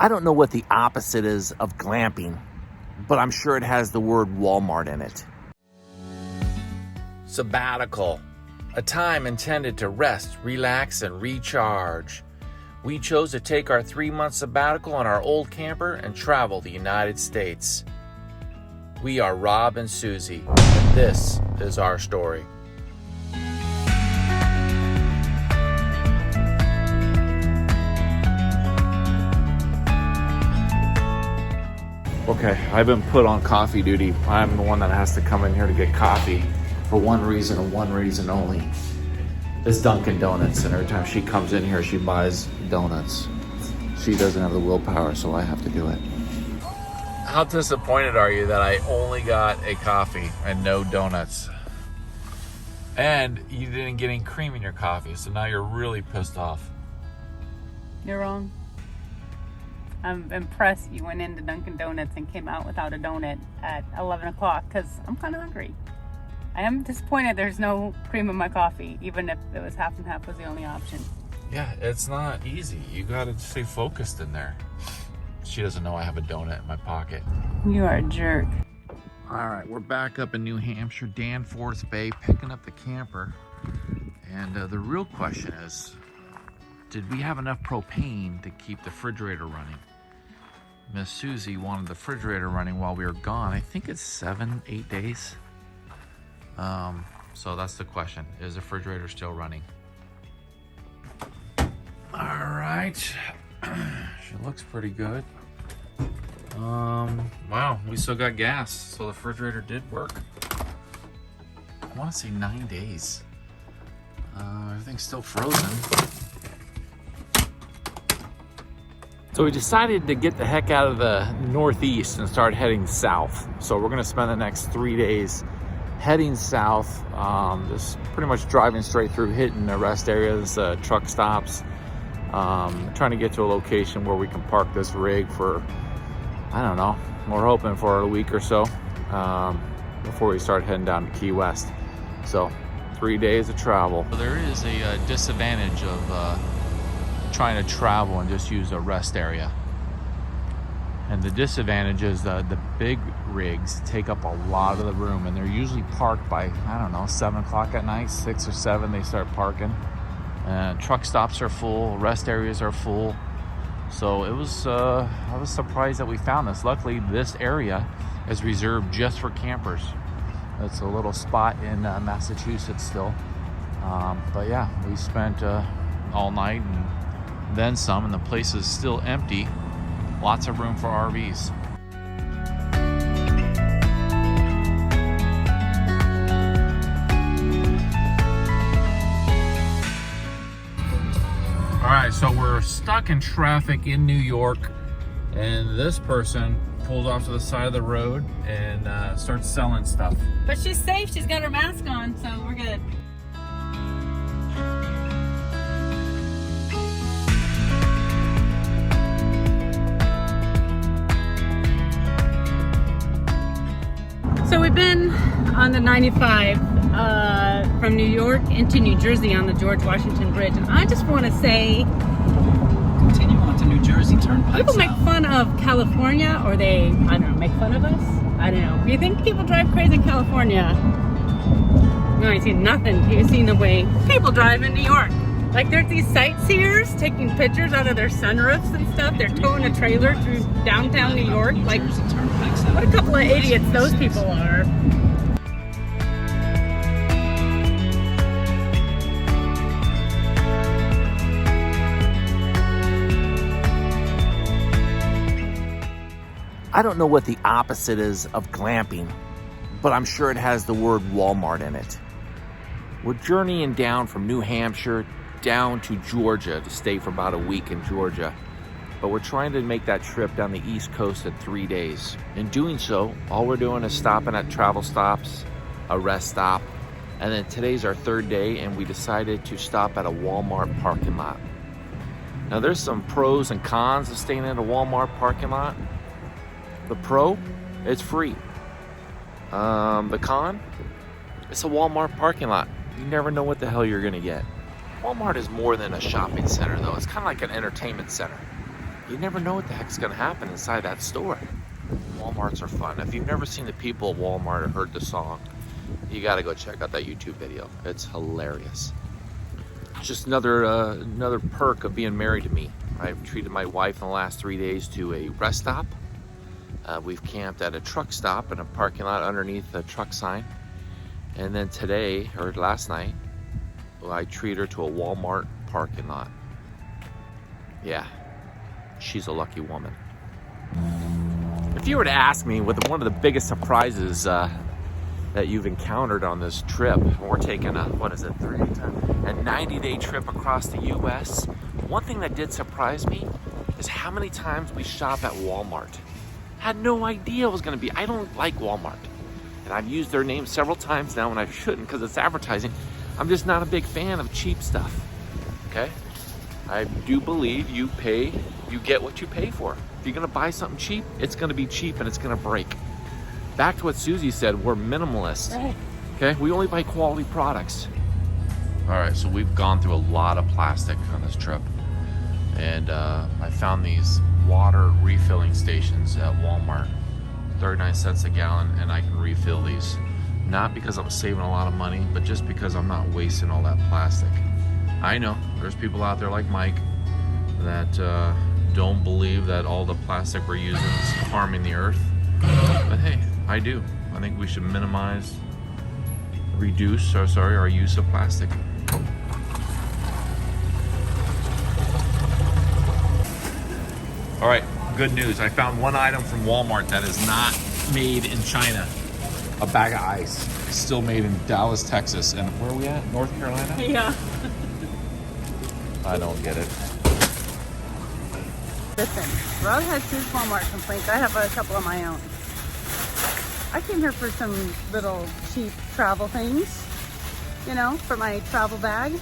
I don't know what the opposite is of glamping, but I'm sure it has the word Walmart in it. Sabbatical, a time intended to rest, relax, and recharge. We chose to take our 3-month sabbatical on our old camper and travel the United States. We are Rob and Susie, and this is our story. Okay, I've been put on coffee duty. I'm the one that has to come in here to get coffee for one reason and one reason only. It's Dunkin' Donuts, and every time she comes in here, she buys donuts. She doesn't have the willpower, so I have to do it. How disappointed are you that I only got a coffee and no donuts? And you didn't get any cream in your coffee, so now you're really pissed off. You're wrong. I'm impressed you went into Dunkin' Donuts and came out without a donut at 11 o'clock because I'm kind of hungry. I am disappointed there's no cream in my coffee, even if it was half and half was the only option. Yeah, it's not easy. You gotta stay focused in there. She doesn't know I have a donut in my pocket. You are a jerk. All right, we're back up in New Hampshire, Danforth Bay, picking up the camper. And the real question is, did we have enough propane to keep the refrigerator running? Miss Susie wanted the refrigerator running while we were gone. I think it's 7-8 days. So that's the question. Is the refrigerator still running? All right. She looks pretty good. Wow, we still got gas, so the refrigerator did work. I want to say 9 days. Everything's still frozen. So we decided to get the heck out of the Northeast and start heading south. So we're gonna spend the next 3 days heading south, just pretty much driving straight through, hitting the rest areas, truck stops, trying to get to a location where we can park this rig for, I don't know, we're hoping for a week or so before we start heading down to Key West. So 3 days of travel. There is a disadvantage of trying to travel and just use a rest area. And the disadvantage is the big rigs take up a lot of the room, and they're usually parked by, I don't know, 7 o'clock at night, 6 or 7 they start parking. Truck stops are full, rest areas are full. So it was, I was surprised that we found this. Luckily, this area is reserved just for campers. It's a little spot in Massachusetts still. But yeah, we spent all night and then some, and the place is still empty. Lots of room for RVs. All right, so we're stuck in traffic in New York, and this person pulls off to the side of the road and starts selling stuff. But she's safe. She's got her mask on, so we're good. So we've been on the 95 from New York into New Jersey on the George Washington Bridge, and I just want to say, continue on to New Jersey Turnpike. People make fun of California, or they, I don't know, make fun of us? I don't know. Do you think people drive crazy in California? No, I see nothing. You see the way people drive in New York. Like, there's these sightseers taking pictures out of their sunroofs and stuff. They're towing a trailer through downtown New York. Like, what a couple of idiots those people are. I don't know what the opposite is of glamping, but I'm sure it has the word Walmart in it. We're journeying down from New Hampshire down to Georgia to stay for about a week in Georgia. But we're trying to make that trip down the East Coast in 3 days. In doing so, all we're doing is stopping at travel stops, a rest stop, and then today's our 3rd day, and we decided to stop at a Walmart parking lot. Now there's some pros and cons of staying in a Walmart parking lot. The pro, it's free. The con, it's a Walmart parking lot. You never know what the hell you're gonna get. Walmart is more than a shopping center though. It's kind of like an entertainment center. you never know what the heck's gonna happen inside that store. Walmarts are fun. If you've never seen the people at Walmart or heard the song, you gotta go check out that YouTube video. It's hilarious. It's just another perk of being married to me. I've treated my wife in the last 3 days to a rest stop. We've camped at a truck stop in a parking lot underneath a truck sign. And then today, or last night, I treat her to a Walmart parking lot. Yeah, she's a lucky woman. If you were to ask me what one of the biggest surprises that you've encountered on this trip, we're taking a 90-day trip across the US. One thing that did surprise me is how many times we shop at Walmart. Had no idea it was gonna be. I don't like Walmart. And I've used their name several times now and I shouldn't because it's advertising. I'm just not a big fan of cheap stuff, okay? I do believe you get what you pay for. If you're gonna buy something cheap, it's gonna be cheap and it's gonna break. Back to what Susie said, we're minimalist, okay? We only buy quality products. All right, so we've gone through a lot of plastic on this trip. And I found these water refilling stations at Walmart, 39 cents a gallon, and I can refill these. Not because I'm saving a lot of money, but just because I'm not wasting all that plastic. I know there's people out there like Mike that don't believe that all the plastic we're using is harming the earth. But hey, I do. I think we should reduce our use of plastic. All right, good news. I found one item from Walmart that is not made in China. A bag of ice. It's still made in Dallas, Texas. And where are we at? North Carolina? Yeah. I don't get it. Listen, Rod has his Walmart complaints. I have a couple of my own. I came here for some little cheap travel things, you know, for my travel bag.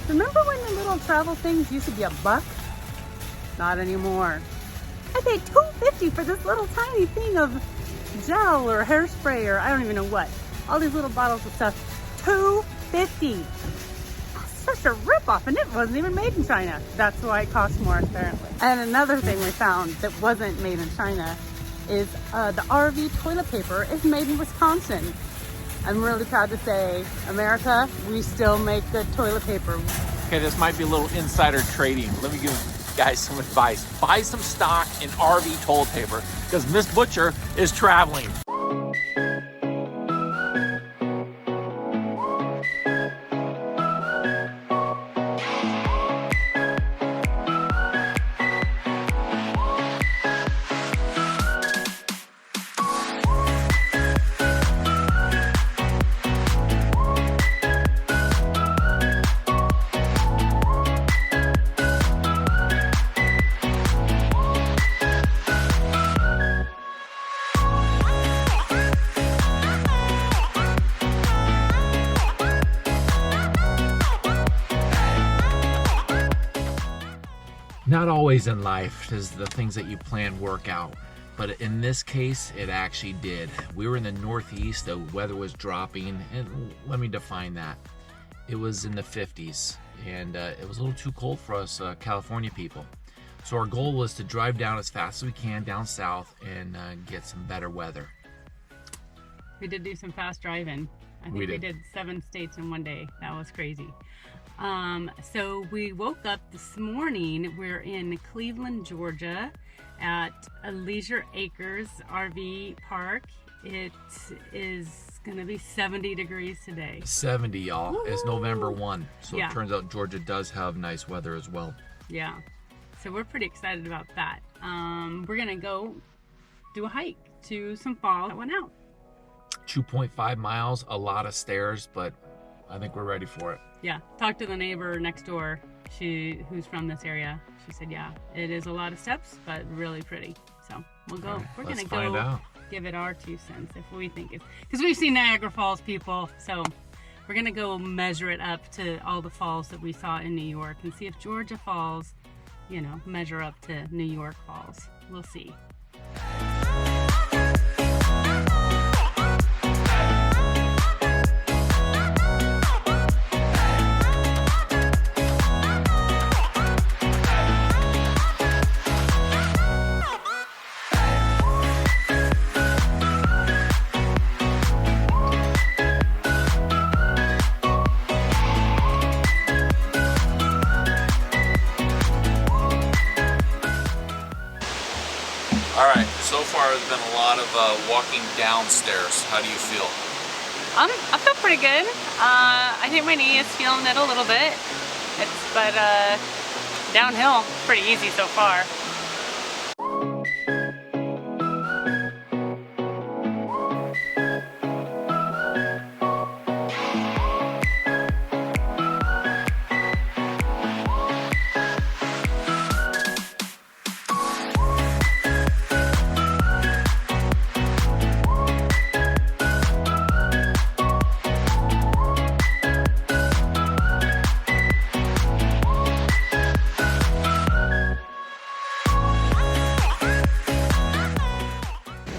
Remember when the little travel things used to be $1? Not anymore. I paid $2.50 for this little tiny thing of gel or hairspray or I don't even know what. All these little bottles of stuff. $2.50. Such a ripoff, and it wasn't even made in China. That's why it costs more, apparently. And another thing we found that wasn't made in China is the RV toilet paper is made in Wisconsin. I'm really proud to say, America, we still make good toilet paper. Okay, this might be a little insider trading. Let me give you guys some advice. Buy some stock in RV toilet paper because Miss Butcher is traveling. Not always in life does the things that you plan work out, but in this case, it actually did. We were in the Northeast, the weather was dropping, and let me define that. It was in the 50s, and it was a little too cold for us California people. So our goal was to drive down as fast as we can down south and get some better weather. We did do some fast driving. I think we did 7 states in one day. That was crazy. So we woke up this morning. We're in Cleveland, Georgia at a Leisure Acres RV park. It is gonna be 70 degrees today. 70, y'all. Woo! It's November 1. So yeah. It turns out Georgia does have nice weather as well. Yeah. So we're pretty excited about that. We're gonna go do a hike to some falls that went out. 2.5 miles, a lot of stairs, but I think we're ready for it. Yeah, talked to the neighbor next door, who's from this area. She said, yeah, it is a lot of steps, but really pretty. So we'll go. Right, we're gonna go give it our 2 cents if we think it's, because we've seen Niagara Falls, people. So we're gonna go measure it up to all the falls that we saw in New York and see if Georgia Falls, you know, measure up to New York Falls. We'll see. All right, so far there's been a lot of walking downstairs. How do you feel? I feel pretty good. I think my knee is feeling it a little bit. But downhill, pretty easy so far.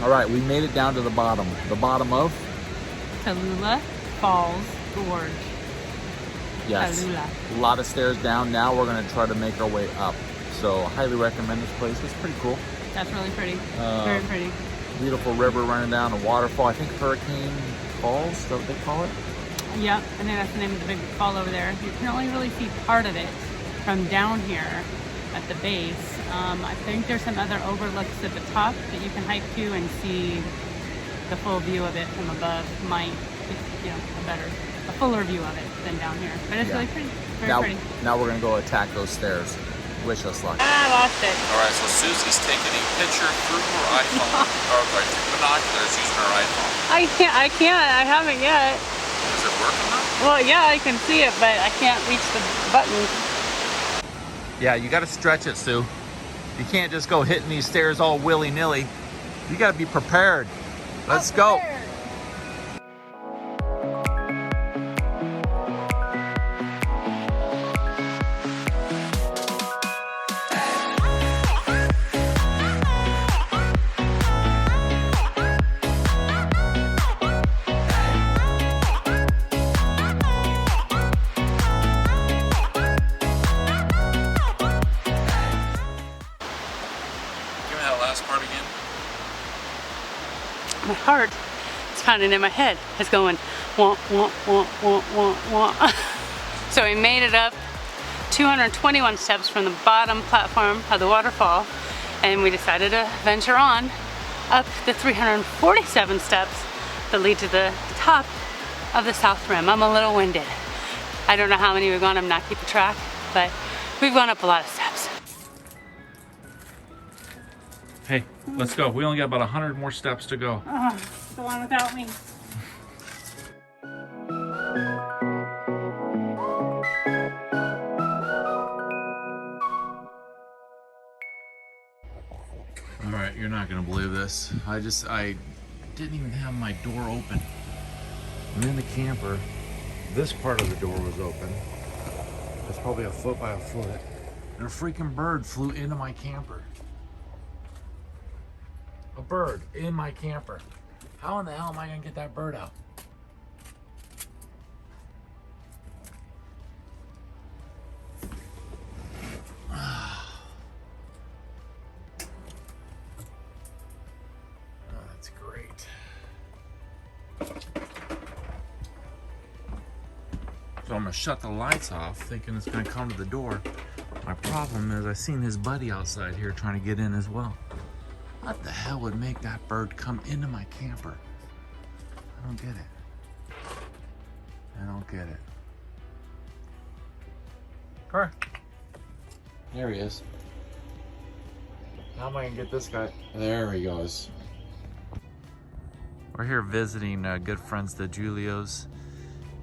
All right, we made it down to the bottom. The bottom of? Tallulah Falls Gorge. Yes. Tallulah. A lot of stairs down. Now we're gonna try to make our way up. So highly recommend this place. It's pretty cool. That's really pretty. Very pretty. Beautiful river running down, a waterfall. I think Hurricane Falls, is that what they call it? Yep, I think that's the name of the big fall over there. You can only really see part of it from down here at the base. I think there's some other overlooks at the top that you can hike to and see the full view of it from above. Might be, a fuller view of it than down here. But it's really pretty, very pretty. Now we're gonna go attack those stairs. Wish us luck. I lost it. All right, so Susie's taking a picture through her iPhone, or through binoculars using her iPhone. I can't, I haven't yet. Is it working now? Well, yeah, I can see it, but I can't reach the button. Yeah, you gotta stretch it, Sue. You can't just go hitting these stairs all willy-nilly. You gotta be prepared. Let's go. Last part again. My heart is pounding in my head. It's going wah, wah, wah, wah, wah, wah. So we made it up 221 steps from the bottom platform of the waterfall, and we decided to venture on up the 347 steps that lead to the top of the South Rim. I'm a little winded. I don't know how many we've gone. I'm not keeping track, but we've gone up a lot of steps. Hey, let's go. We only got about 100 more steps to go. Go on without me. All right, you're not gonna believe this. I didn't even have my door open. I'm in the camper. This part of the door was open. It's probably a foot by a foot. And a freaking bird flew into my camper. A bird in my camper. How in the hell am I gonna get that bird out? Oh, that's great. So I'm gonna shut the lights off, thinking it's gonna come to the door. My problem is I seen his buddy outside here trying to get in as well. What the hell would make that bird come into my camper? I don't get it. I don't get it. Come here. There he is. How am I gonna get this guy? There he goes. We're here visiting good friends, the Julios,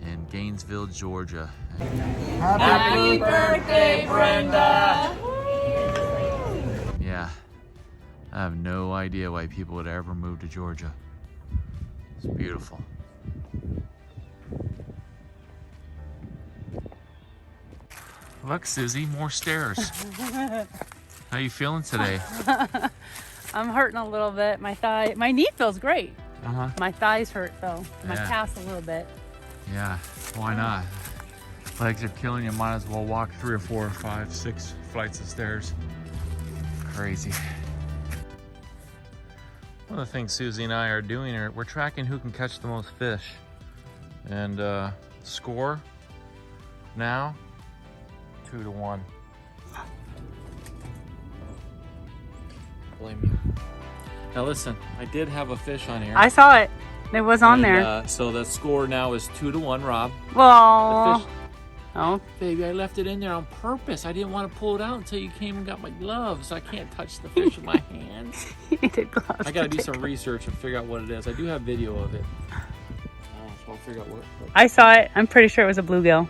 in Gainesville, Georgia. Happy birthday, Brenda! Yeah. I have no idea why people would ever move to Georgia. It's beautiful. Look, Susie, more stairs. How you feeling today? I'm hurting a little bit. My knee feels great. Uh-huh. My thighs hurt though. My Yeah. calves a little bit. Yeah, why not? Legs are killing you, might as well walk 3 or 4 or 5, 6 flights of stairs. Crazy. One of the things Susie and I are doing, we're tracking who can catch the most fish. And score now, 2-1. Blame you. Now listen, I did have a fish on here. I saw it. It was on there. So the score now is 2-1, Rob. Well, The fish, oh, baby, I left it in there on purpose. I didn't want to pull it out until you came and got my gloves. I can't touch the fish with my hands. you needed gloves. I gotta do some research and figure out what it is. I do have video of it. So I'll figure out what. I saw it. I'm pretty sure it was a bluegill.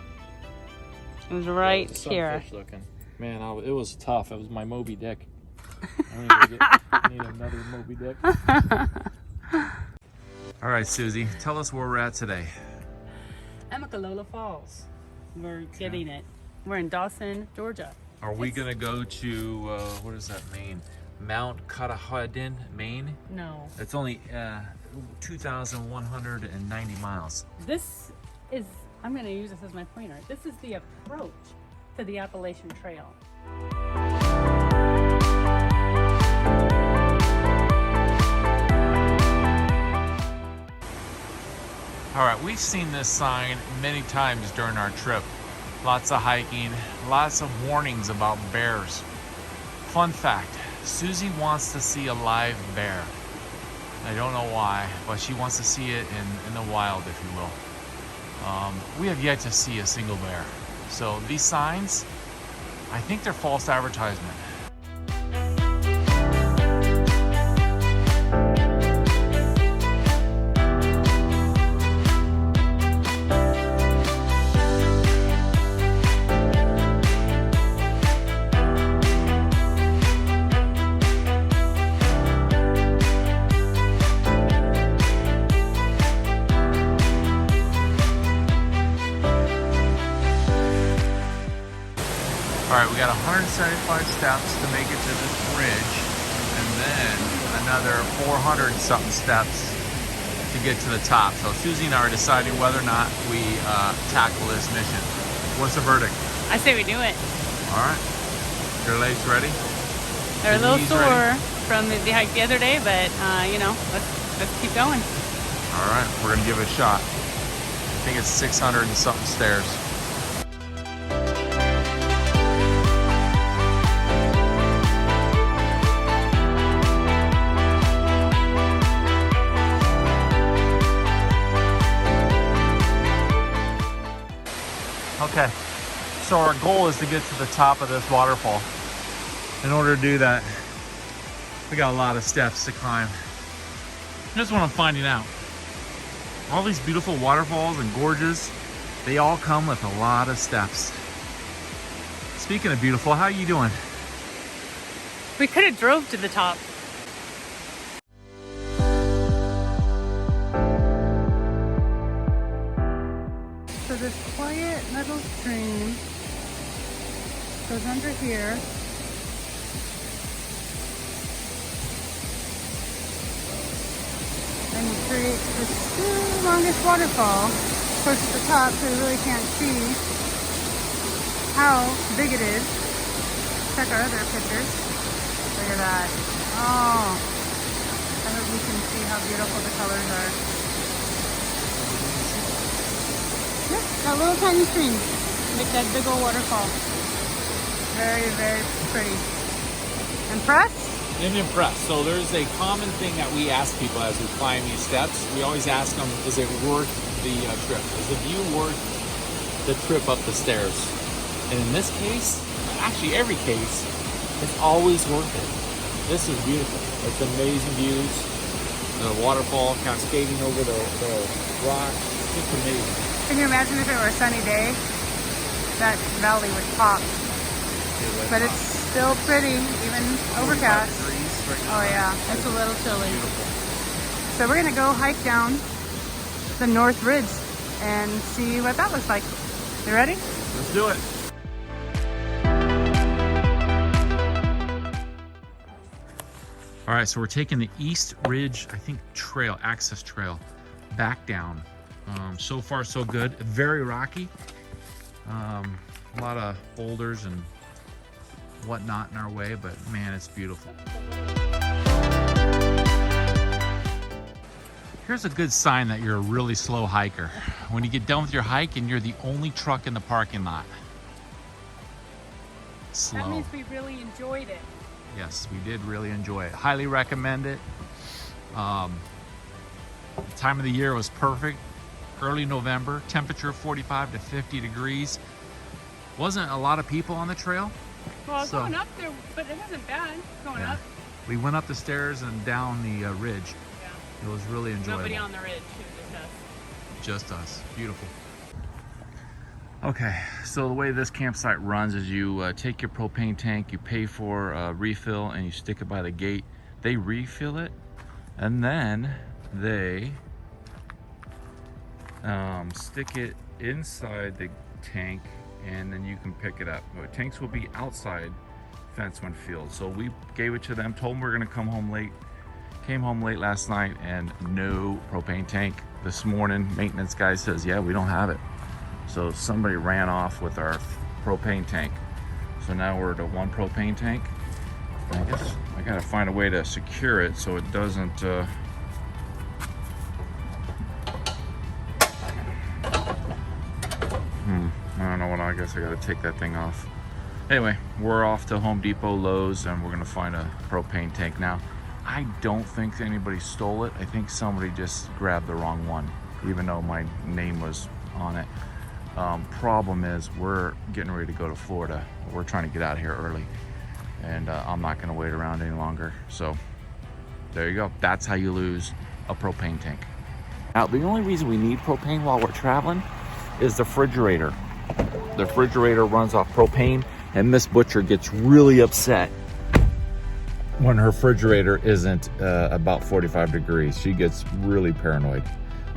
It was right it was here. sunfish looking. Man, it was tough. It was my Moby Dick. I need another Moby Dick. All right, Susie, tell us where we're at today. Amicalola Falls. We're getting it. We're in Dawson, Georgia. Are we gonna go to what is that, Maine? Mount Katahdin, Maine? No. It's only 2,190 miles. This is, I'm going to use this as my pointer. This is the approach to the Appalachian Trail. All right, we've seen this sign many times during our trip. Lots of hiking, lots of warnings about bears. Fun fact, Susie wants to see a live bear. I don't know why, but she wants to see it in the wild, if you will. We have yet to see a single bear. So these signs, I think they're false advertisement. All right, we got 175 steps to make it to this bridge, and then another 400 something steps to get to the top. So Susie and I are deciding whether or not we tackle this mission. What's the verdict? I say we do it. All right, your legs ready? They're a little Knees sore ready? from the hike the other day, but you know, let's keep going. All right, we're gonna give it a shot. I think it's 600 and something stairs. Okay, so our goal is to get to the top of this waterfall. In order to do that, we got a lot of steps to climb. Here's what I'm finding out. All these beautiful waterfalls and gorges, they all come with a lot of steps. Speaking of beautiful, how are you doing? We could have drove to the top. So this quiet little stream goes under here. And creates this longest waterfall. Of course at the top, so you really can't see how big it is. Check our other pictures. Look at that. Oh, I hope you can see how beautiful the colors are. Yep, that little tiny stream make that big old waterfall. Very, very pretty. Impressed? I'm impressed. So there's a common thing that we ask people as we climb these steps. We always ask them, is it worth the trip? Is the view worth the trip up the stairs? And in this case, actually every case, it's always worth it. This is beautiful. It's amazing views. The waterfall cascading over the rock. It's just amazing. Can you imagine if it were a sunny day? That valley would pop. But it's still pretty, even overcast. Oh yeah, it's a little chilly. Beautiful. So we're gonna go hike down the North Ridge and see what that looks like. You ready? Let's do it. All right, so we're taking the East Ridge, I think, trail, access trail, back down. So far, so good. Very rocky. A lot of boulders and whatnot in our way, but man, it's beautiful. Here's a good sign that you're a really slow hiker. When you get done with your hike and you're the only truck in the parking lot. Slow. That means we really enjoyed it. Yes, we did really enjoy it. Highly recommend it. The time of the year was perfect. Early November, temperature 45 to 50 degrees. Wasn't a lot of people on the trail. Well, going up there, but it wasn't bad going up. We went up the stairs and down the ridge. Yeah. It was really enjoyable. Nobody on the ridge, it was Just us. Beautiful. Okay, so the way this campsite runs is you take your propane tank, you pay for a refill, and you stick it by the gate. They refill it, and then they stick it inside the tank, and then you can pick it up. But tanks will be outside fence when filled. So we gave it to them, told them we were gonna come home late. Came home late last night and no propane tank. This morning, maintenance guy says, yeah, we don't have it. So somebody ran off with our propane tank. So now we're at a 1 propane tank. I guess I gotta find a way to secure it so it doesn't I don't know what, I guess I gotta take that thing off. Anyway, we're off to Home Depot, Lowe's, and we're gonna find a propane tank. Now, I don't think anybody stole it. I think somebody just grabbed the wrong one, even though my name was on it. Problem is, we're getting ready to go to Florida. We're trying to get out of here early, and I'm not gonna wait around any longer. So there you go. That's how you lose a propane tank. Now, the only reason we need propane while we're traveling is the refrigerator. The refrigerator runs off propane, and Miss Butcher gets really upset when her refrigerator isn't about 45 degrees. She gets really paranoid.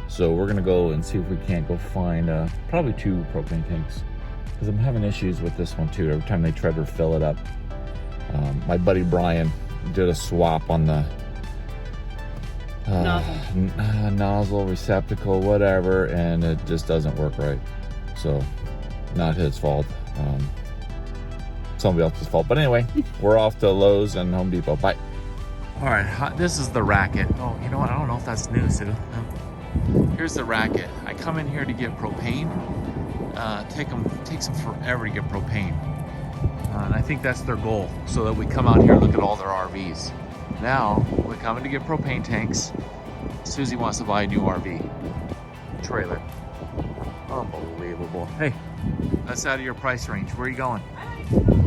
So we're gonna go and see if we can't go find probably 2 propane tanks, because I'm having issues with this one too. Every time they try to fill it up. My buddy Brian did a swap on the nozzle, receptacle, whatever, and it just doesn't work right. So not his fault. Somebody else's fault. But anyway, we're off to Lowe's and Home Depot. Bye. All right, this is the racket. Oh, you know what? I don't know if that's new, Sue. Here's the racket. I come in here to get propane. Takes them forever to get propane. And I think that's their goal, so that we come out here and look at all their RVs. Now, we're coming to get propane tanks. Susie wants to buy a new RV trailer. Unbelievable. Hey, that's out of your price range. Where are you going? Bye.